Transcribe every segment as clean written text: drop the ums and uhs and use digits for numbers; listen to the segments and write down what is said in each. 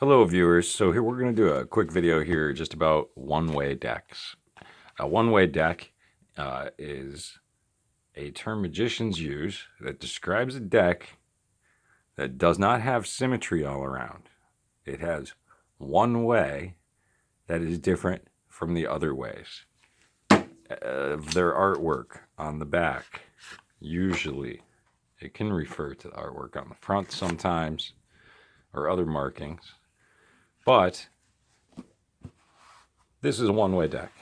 Hello viewers, so here we're going to do a quick video here just about one-way decks. A one-way deck is a term magicians use that describes a deck that does not have symmetry all around. It has one way that is different from the other ways. Their artwork on the back, usually, it can refer to the artwork on the front sometimes, or other markings. But this is a one-way deck.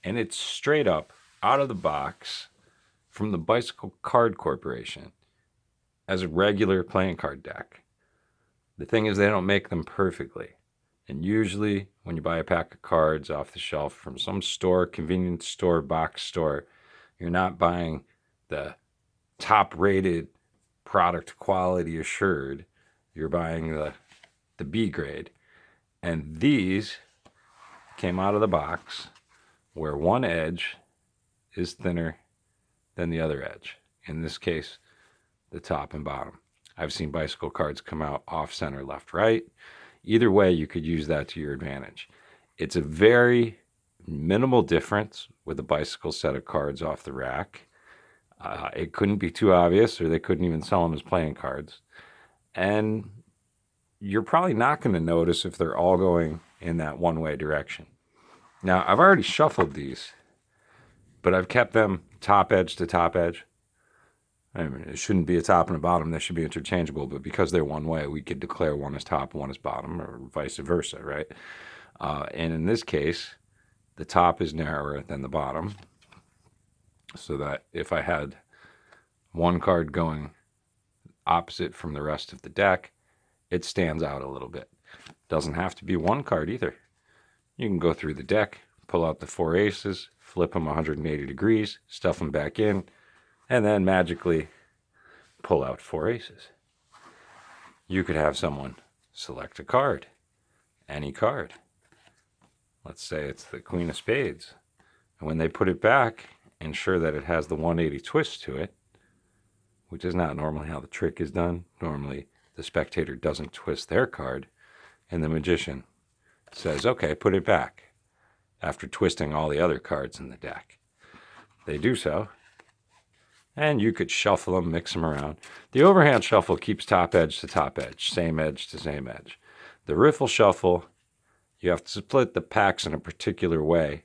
And it's straight up out of the box from the Bicycle Card Corporation as a regular playing card deck. The thing is, they don't make them perfectly. And usually when you buy a pack of cards off the shelf from some store, convenience store, box store, you're not buying the top-rated product quality assured. You're buying the B grade. And these came out of the box where one edge is thinner than the other edge. In this case, the top and bottom. I've seen bicycle cards come out off center, left, right. Either way, you could use that to your advantage. It's a very minimal difference with a bicycle set of cards off the rack. It couldn't be too obvious, or they couldn't even sell them as playing cards. And you're probably not going to notice if they're all going in that one-way direction. Now, I've already shuffled these, but I've kept them top edge to top edge. I mean, it shouldn't be a top and a bottom. They should be interchangeable, but because they're one way, we could declare one as top and one as bottom, or vice versa, right? And in this case, the top is narrower than the bottom, so that if I had one card going opposite from the rest of the deck, it stands out a little bit. Doesn't have to be one card either. You can go through the deck, pull out the 4 aces, flip them 180 degrees, stuff them back in, and then magically pull out 4 aces. You could have someone select a card, any card. Let's say it's the Queen of Spades. And when they put it back, ensure that it has the 180 twist to it, which is not normally how the trick is done. Normally, the spectator doesn't twist their card, and the magician says, okay, put it back, after twisting all the other cards in the deck. They do so, and you could shuffle them, mix them around. The overhand shuffle keeps top edge to top edge, same edge to same edge. The riffle shuffle, you have to split the packs in a particular way,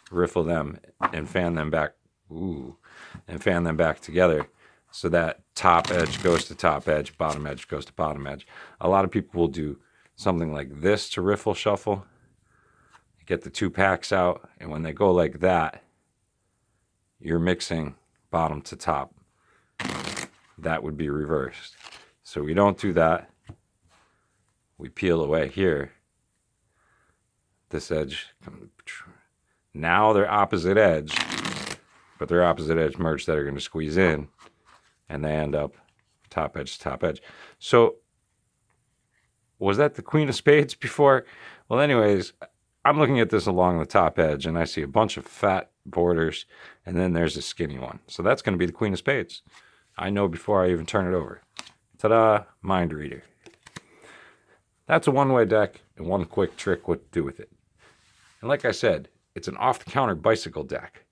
riffle them, and fan them back, and fan them back together, so that top edge goes to top edge, bottom edge goes to bottom edge. A lot of people will do something like this to riffle shuffle. Get the 2 packs out, and when they go like that, you're mixing bottom to top. That would be reversed. So we don't do that. We peel away here. This edge. Now they're opposite edge, but they're opposite edge merged that are going to squeeze in, and they end up top edge to top edge. So was that the Queen of Spades before? Well, anyways, I'm looking at this along the top edge, and I see a bunch of fat borders, and then there's a skinny one. So that's going to be the Queen of Spades. I know before I even turn it over. Ta-da, mind reader. That's a one-way deck, and one quick trick what to do with it. And like I said, it's an off-the-counter bicycle deck.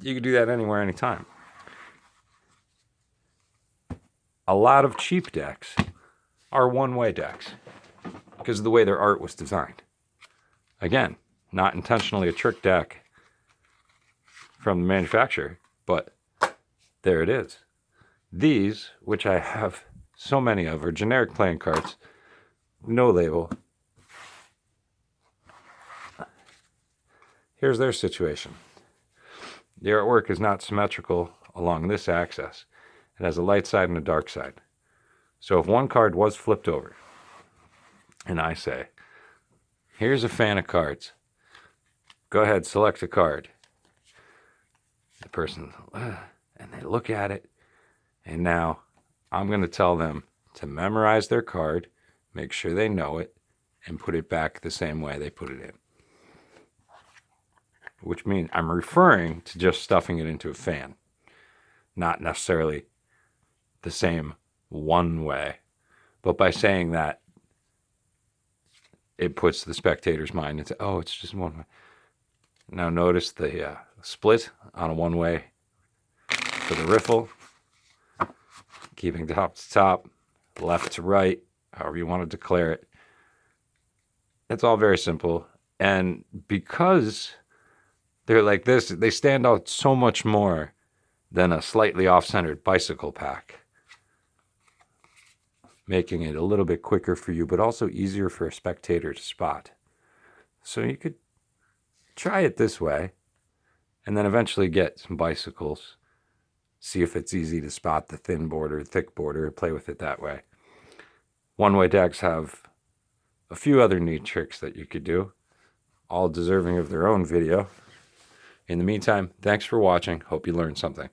You can do that anywhere, anytime. A lot of cheap decks are one-way decks because of the way their art was designed. Again, not intentionally a trick deck from the manufacturer, but there it is. These, which I have so many of, are generic playing cards, no label. Here's their situation. The artwork is not symmetrical along this axis. It has a light side and a dark side. So if one card was flipped over, and I say, here's a fan of cards. Go ahead, select a card. The person, and they look at it, and now I'm going to tell them to memorize their card, make sure they know it, and put it back the same way they put it in. Which means I'm referring to just stuffing it into a fan, not necessarily the same one way. But by saying that, it puts the spectator's mind into, oh, it's just one way. Now notice the split on a one-way for the riffle, keeping top to top, left to right, however you want to declare it. It's all very simple. And because they're like this, they stand out so much more than a slightly off-centered bicycle pack, making it a little bit quicker for you, but also easier for a spectator to spot. So you could try it this way, and then eventually get some bicycles, see if it's easy to spot the thin border, thick border, play with it that way. One-way decks have a few other neat tricks that you could do, all deserving of their own video. In the meantime, thanks for watching. Hope you learned something.